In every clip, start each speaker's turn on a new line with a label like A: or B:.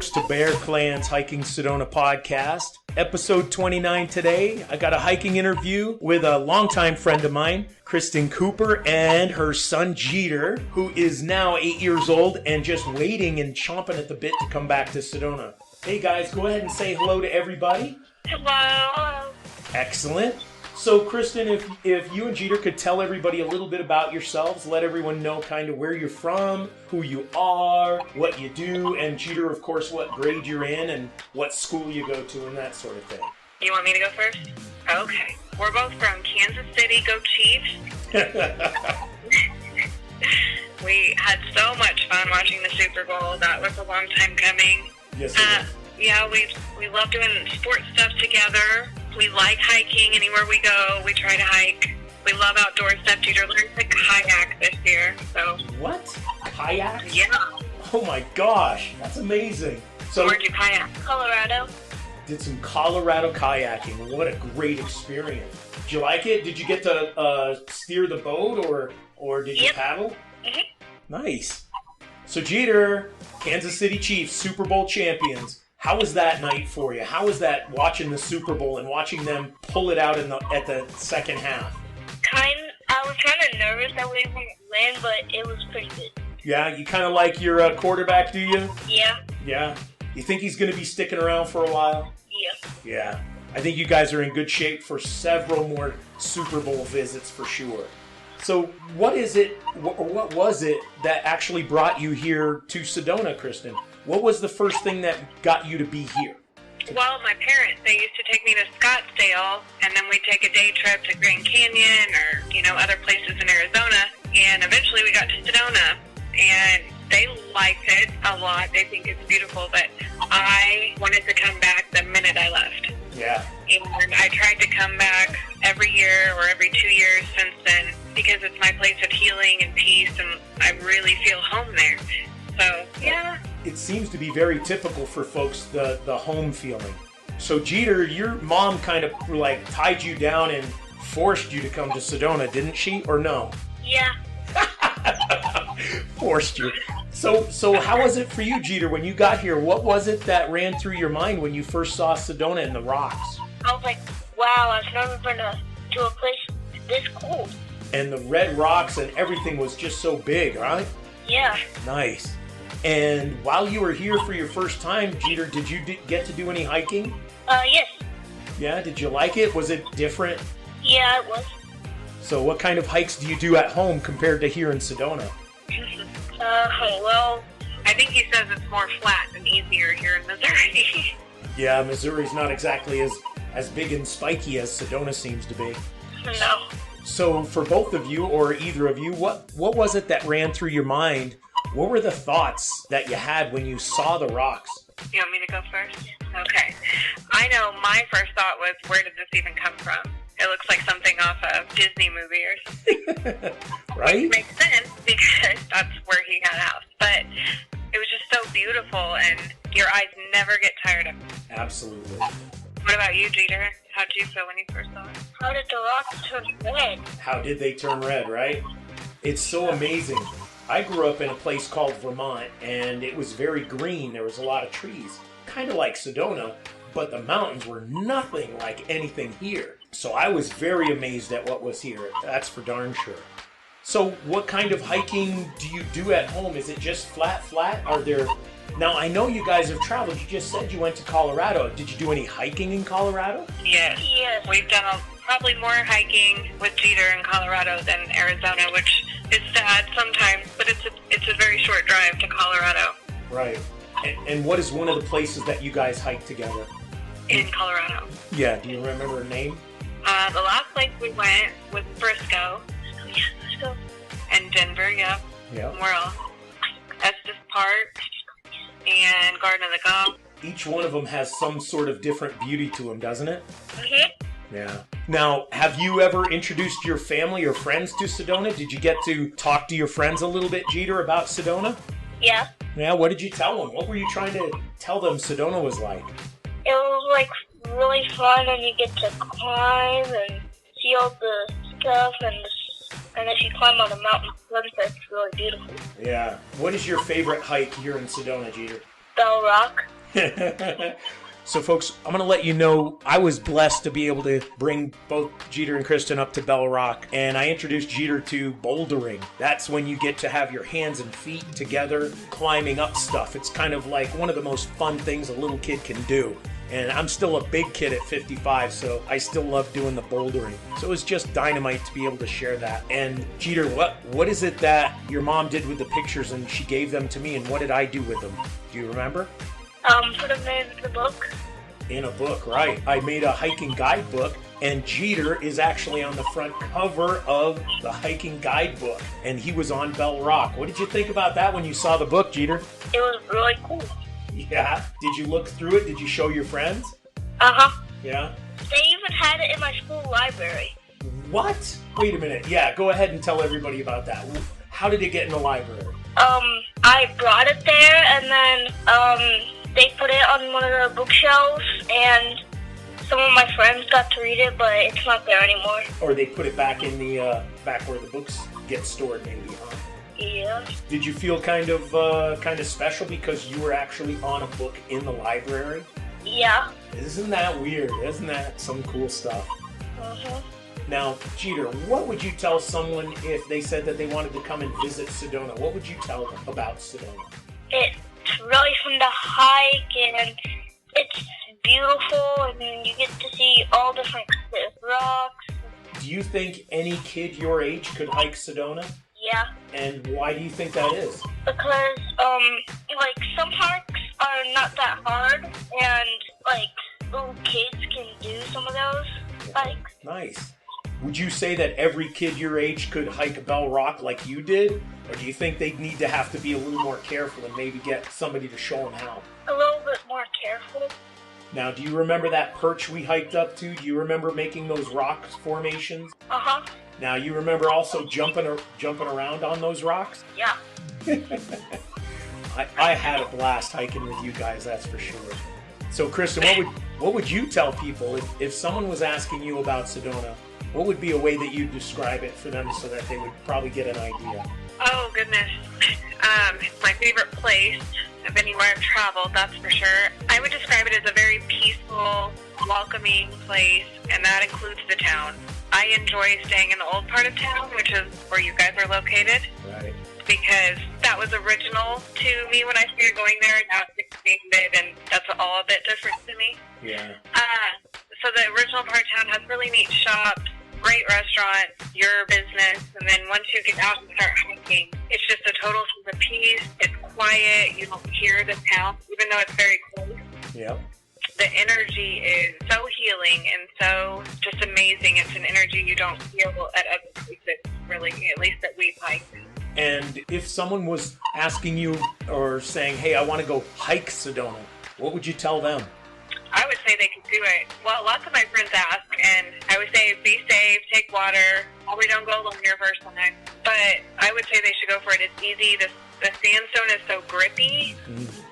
A: folks, to Bear Clan's Hiking Sedona podcast. Episode 29 today. I got a hiking interview with a longtime friend of mine, Kristen Cooper, and her son Jeter, who is now 8 years old and just waiting and chomping at the bit to come back to Sedona. Hey guys, go ahead and say hello to everybody.
B: Hello.
A: Excellent. So, Kristen, if you and Jeter could tell everybody a little bit about yourselves, let everyone know kind of where you're from, who you are, what you do, and Jeter, of course, what grade you're in and what school you go to and that sort of thing.
B: You want me to go first? Okay. We're both from Kansas City. Go Chiefs. We had so much fun watching the Super Bowl. That was a long time coming.
A: Yes, it is.
B: Yeah, we love doing sports stuff together. We like hiking anywhere we go. We try to hike. We love outdoor stuff. Jeter learned to kayak this year. So
A: What? Kayak?
B: yeah.
A: Oh my gosh, that's amazing. So,
B: Where'd you kayak? Colorado.
A: did some Colorado kayaking. What a great experience. Did you like it? Did you get to steer the boat or did you
B: Yep.
A: paddle?
B: Mhm.
A: Nice. So Jeter, Kansas City Chiefs, Super Bowl champions. How was that night for you? How was that watching the Super Bowl and watching them pull it out at the second half?
B: I was kind of nervous that we wouldn't win, but it was pretty good.
A: Yeah, you kind of like your quarterback, do you?
B: Yeah.
A: Yeah. You think he's going to be sticking around for a while?
B: Yeah.
A: Yeah. I think you guys are in good shape for several more Super Bowl visits for sure. So what is it, or what was it that actually brought you here to Sedona, Kristen? What was the first thing that got you to be here?
B: Well, my parents, they used to take me to Scottsdale, and then we'd take a day trip to Grand Canyon or, other places in Arizona. And eventually we got to Sedona, and they liked it a lot. They think it's beautiful, but I wanted to come back the minute I left.
A: Yeah.
B: And I tried to come back every year or every 2 years since then because it's my place of healing and peace, and I really feel home there. So, yeah.
A: It seems to be very typical for folks, the home feeling. So Jeter, your mom kind of like tied you down and forced you to come to Sedona, didn't she? Or no?
B: Yeah.
A: Forced you. So how was it for you, Jeter, when you got here? What was it that ran through your mind when you first saw Sedona and the rocks?
B: I was like, wow, I've never been to a place this cool.
A: And the red rocks and everything was just so big, right?
B: Yeah.
A: Nice. And while you were here for your first time, Jeter, did you get to do any hiking?
B: Yes.
A: Yeah, did you like it? Was it different?
B: Yeah, it was.
A: So what kind of hikes do you do at home compared to here in Sedona?
B: Well, I think he says it's more flat and easier here in Missouri.
A: Yeah, Missouri's not exactly as big and spiky as Sedona seems to be.
B: No.
A: So for both of you, or either of you, what was it that ran through your mind? What were the thoughts that you had when you saw the rocks?
B: You want me to go first? Okay. I know my first thought was, where did this even come from? It looks like something off a Disney movie or something.
A: Right?
B: Which makes sense because that's where he had a house. But it was just so beautiful, and your eyes never get tired of it.
A: Absolutely.
B: What about you, Jeter? How did you feel when you first saw it? How did the rocks turn red?
A: How did they turn red, right? It's so amazing. I grew up in a place called Vermont, and it was very green. There was a lot of trees, kind of like Sedona, but the mountains were nothing like anything here. So I was very amazed at what was here. That's for darn sure. So what kind of hiking do you do at home? Is it just flat? Are there... Now, I know you guys have traveled. You just said you went to Colorado. Did you do any hiking in Colorado?
B: Yes. We've done probably more hiking with Jeter in Colorado than Arizona, which is sad sometimes, but it's a very short drive to Colorado.
A: Right. And what is one of the places that you guys hiked together?
B: In Colorado.
A: Yeah, do you remember her name?
B: The last place we went was Frisco. And Denver, yeah.
A: Yeah.
B: Where else? Estes Park and Garden of the Gods.
A: Each one of them has some sort of different beauty to them, doesn't it?
B: Mm-hmm.
A: Yeah. Now, have you ever introduced your family or friends to Sedona? Did you get to talk to your friends a little bit, Jeter, about Sedona?
B: Yeah.
A: Yeah, what did you tell them? What were you trying to tell them Sedona was like?
B: It was like really fun, and you get to climb and see all the stuff, and if you climb on a mountain, sunset's really beautiful.
A: Yeah. What is your favorite hike here in Sedona, Jeter?
B: Bell Rock.
A: So, folks, I'm going to let you know I was blessed to be able to bring both Jeter and Kristen up to Bell Rock, and I introduced Jeter to bouldering. That's when you get to have your hands and feet together climbing up stuff. It's kind of like one of the most fun things a little kid can do. And I'm still a big kid at 55, so I still love doing the bouldering. So it was just dynamite to be able to share that. And Jeter, what is it that your mom did with the pictures and she gave them to me, and what did I do with them? Do you remember?
C: Put them in the book.
A: In a book, right. I made a hiking guidebook, and Jeter is actually on the front cover of the hiking guidebook, and he was on Bell Rock. What did you think about that when you saw the book, Jeter?
C: It was really cool.
A: Yeah. Did you look through it? Did you show your friends?
C: Uh-huh.
A: Yeah?
C: They even had it in my school library.
A: What? Wait a minute. Yeah, go ahead and tell everybody about that. How did it get in the library?
C: I brought it there, and then, they put it on one of the bookshelves, and some of my friends got to read it, but it's not there anymore.
A: Or they put it back in the, back where the books get stored, maybe, huh?
C: Yeah.
A: Did you feel kind of special because you were actually on a book in the library?
C: Yeah.
A: Isn't that weird? Isn't that some cool stuff?
C: Mm-hmm.
A: Now, Jeter, what would you tell someone if they said that they wanted to come and visit Sedona? What would you tell them about Sedona?
C: It's really fun to hike, and it's beautiful, and you get to see all different rocks.
A: Do you think any kid your age could hike Sedona?
C: Yeah.
A: And why do you think that is?
C: Because, like, some parks are not that hard, and, like, little kids can do some of those hikes.
A: Nice. Would you say that every kid your age could hike Bell Rock like you did? Or do you think they'd need to have to be a little more careful and maybe get somebody to show them how?
C: A little bit more careful.
A: Now, do you remember that perch we hiked up to? Do you remember making those rock formations?
C: Uh-huh.
A: Now, you remember also jumping around on those rocks?
C: Yeah.
A: I had a blast hiking with you guys, that's for sure. So, Kristen, what would you tell people if someone was asking you about Sedona? What would be a way that you'd describe it for them so that they would probably get an idea?
B: Oh, goodness. It's my favorite place of anywhere I've traveled, that's for sure. I would describe it as a very peaceful, welcoming place, and that includes the town. I enjoy staying in the old part of town, which is where you guys are located.
A: Right.
B: Because that was original to me when I started going there. Now it's expanded, and that's all a bit different to me.
A: Yeah.
B: So the original part of town has really neat shops, great restaurants, your business, and then once you get out and start hiking, it's just a total sense of peace. It's quiet. You don't hear the town, even though it's very close.
A: Yep.
B: The energy is so healing and so just amazing. It's an energy you don't feel at other places, really, at least that we've hiked.
A: And if someone was asking you or saying, hey, I want to go hike Sedona, what would you tell them?
B: I would say they could do it. Well, lots of my friends ask, and I would say be safe, take water. Probably don't go alone your first time. But I would say they should go for it. It's easy. The sandstone is so grippy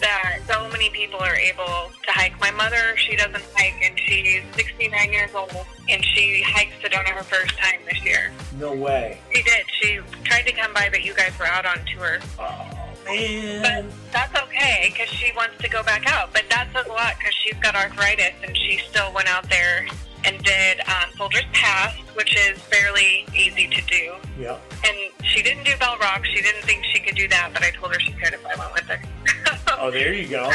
B: that so many people are able to hike. My mother, she doesn't hike, and she's 69 years old, and she hiked Sedona her first time this year.
A: No way.
B: She did. She tried to come by, but you guys were out on tour.
A: Oh, man.
B: But that's okay, because she wants to go back out. But that says a lot, because she's got arthritis, and she still went out there and did Soldier's Pass, which is fairly easy to do.
A: Yeah.
B: And she didn't do Bell Rock. She didn't think she could do that, but I told her she could if I went with her.
A: Oh, there you go.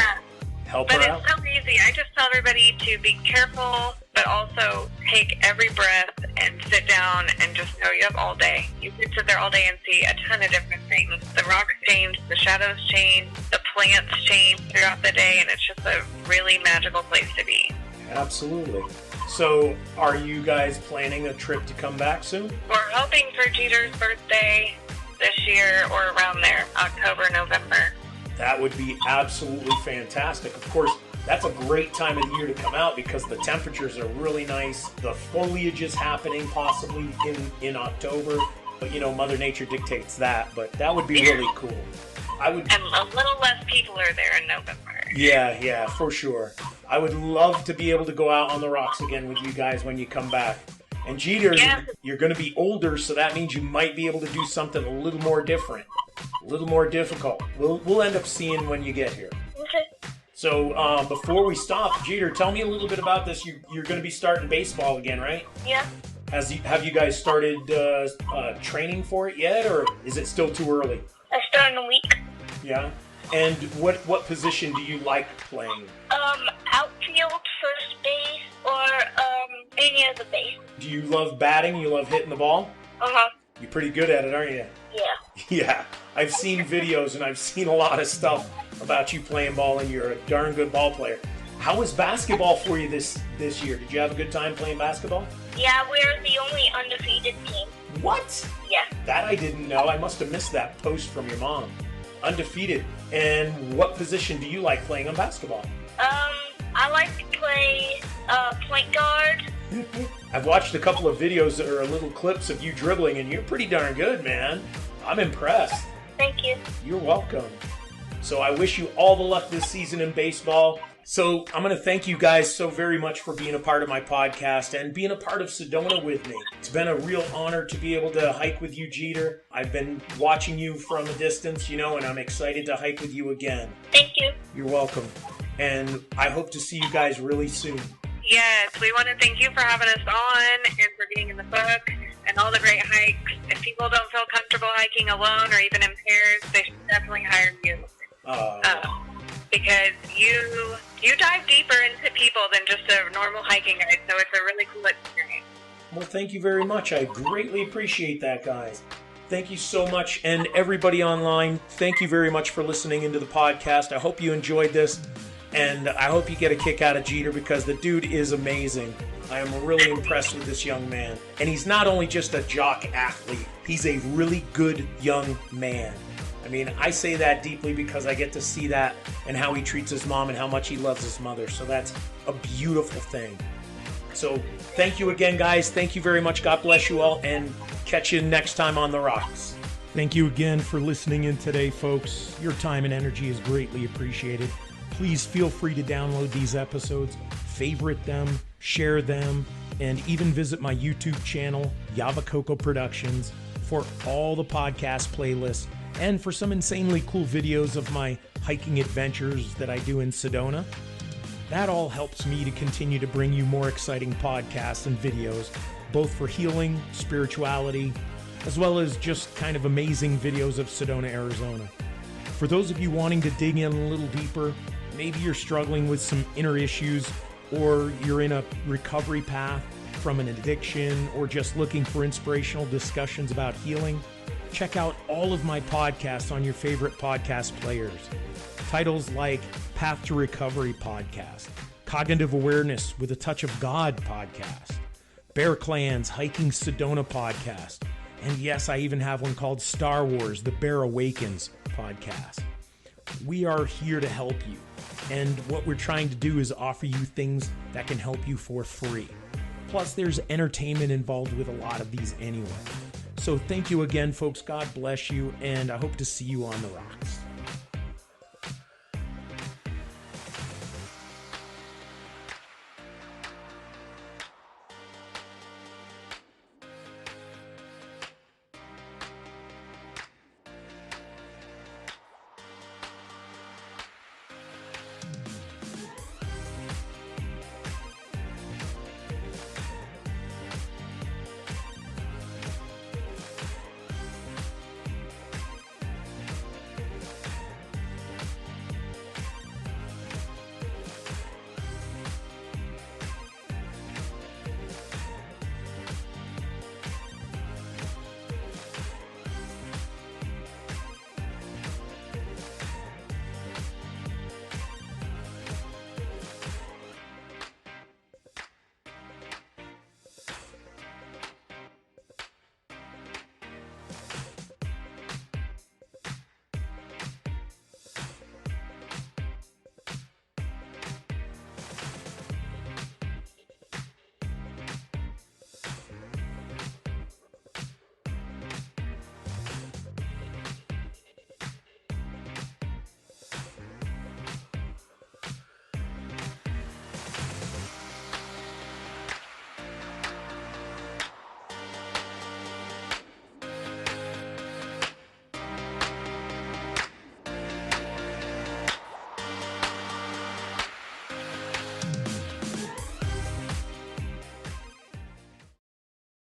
A: Help
B: but
A: her out.
B: it's so easy. I just tell everybody to be careful, but also take every breath and sit down and just know you have all day. You can sit there all day and see a ton of different things. The rocks change, the shadows change, the plants change throughout the day, and it's just a really magical place to be.
A: Absolutely. So, are you guys planning a trip to come back soon?
B: We're hoping for Jeter's birthday this year or around there, October, November.
A: That would be absolutely fantastic. Of course, that's a great time of the year to come out because the temperatures are really nice. The foliage is happening possibly in October, but you know, Mother Nature dictates that, but that would be really cool.
B: And a little less people are there in November.
A: Yeah, for sure. I would love to be able to go out on the rocks again with you guys when you come back. And Jeter, you're going to be older, so that means you might be able to do something a little more different, a little more difficult. We'll end up seeing when you get here.
C: Okay.
A: So before we stop, Jeter, tell me a little bit about this. You're going to be starting baseball again, right?
C: Yeah.
A: Have you guys started training for it yet, or is it still too early?
C: I start in a week.
A: Yeah. And what position do you like playing?
C: Outfield, first base, or any of the base.
A: Do you love batting? You love hitting the ball?
C: Uh-huh.
A: You're pretty good at it, aren't you?
C: Yeah.
A: Yeah. I've seen videos and I've seen a lot of stuff about you playing ball, and you're a darn good ball player. How was basketball for you this year? Did you have a good time playing basketball?
C: Yeah, we're the only undefeated team.
A: What?
C: Yeah.
A: That I didn't know. I must have missed that post from your mom. Undefeated. And what position do you like playing on basketball?
C: I like to play point guard.
A: I've watched a couple of videos that are little clips of you dribbling, and you're pretty darn good, man. I'm impressed.
C: Thank you.
A: You're welcome. So I wish you all the luck this season in baseball. So I'm going to thank you guys so very much for being a part of my podcast and being a part of Sedona with me. It's been a real honor to be able to hike with you, Jeter. I've been watching you from a distance, and I'm excited to hike with you again.
C: Thank you.
A: You're welcome. And I hope to see you guys really soon.
B: Yes, we want to thank you for having us on and for being in the book and all the great hikes. If people don't feel comfortable hiking alone or even in pairs, they should definitely hire you. Because you dive deeper into people than just a normal hiking guide, so it's a really cool experience.
A: Well, thank you very much. I greatly appreciate that, guys. Thank you so much. And everybody online, thank you very much for listening into the podcast. I hope you enjoyed this, and I hope you get a kick out of Jeter, because the dude is amazing. I am really impressed with this young man. And he's not only just a jock athlete, he's a really good young man. I mean, I say that deeply because I get to see that and how he treats his mom and how much he loves his mother. So that's a beautiful thing. So thank you again, guys. Thank you very much. God bless you all, and catch you next time on The Rocks. Thank you again for listening in today, folks. Your time and energy is greatly appreciated. Please feel free to download these episodes, favorite them, share them, and even visit my YouTube channel, Yava-Coco Productions, for all the podcast playlists and for some insanely cool videos of my hiking adventures that I do in Sedona. That all helps me to continue to bring you more exciting podcasts and videos, both for healing, spirituality, as well as just kind of amazing videos of Sedona, Arizona. For those of you wanting to dig in a little deeper, maybe you're struggling with some inner issues, or you're in a recovery path from an addiction, or just looking for inspirational discussions about healing, check out all of my podcasts on your favorite podcast players. Titles like Path to Recovery podcast, Cognitive Awareness with a Touch of God podcast, Bear Clan's Hiking Sedona podcast, and yes, I even have one called Star Wars, The Bear Awakens podcast. We are here to help you, and what we're trying to do is offer you things that can help you for free. Plus, there's entertainment involved with a lot of these anyway. So thank you again, folks. God bless you, and I hope to see you on The Rocks.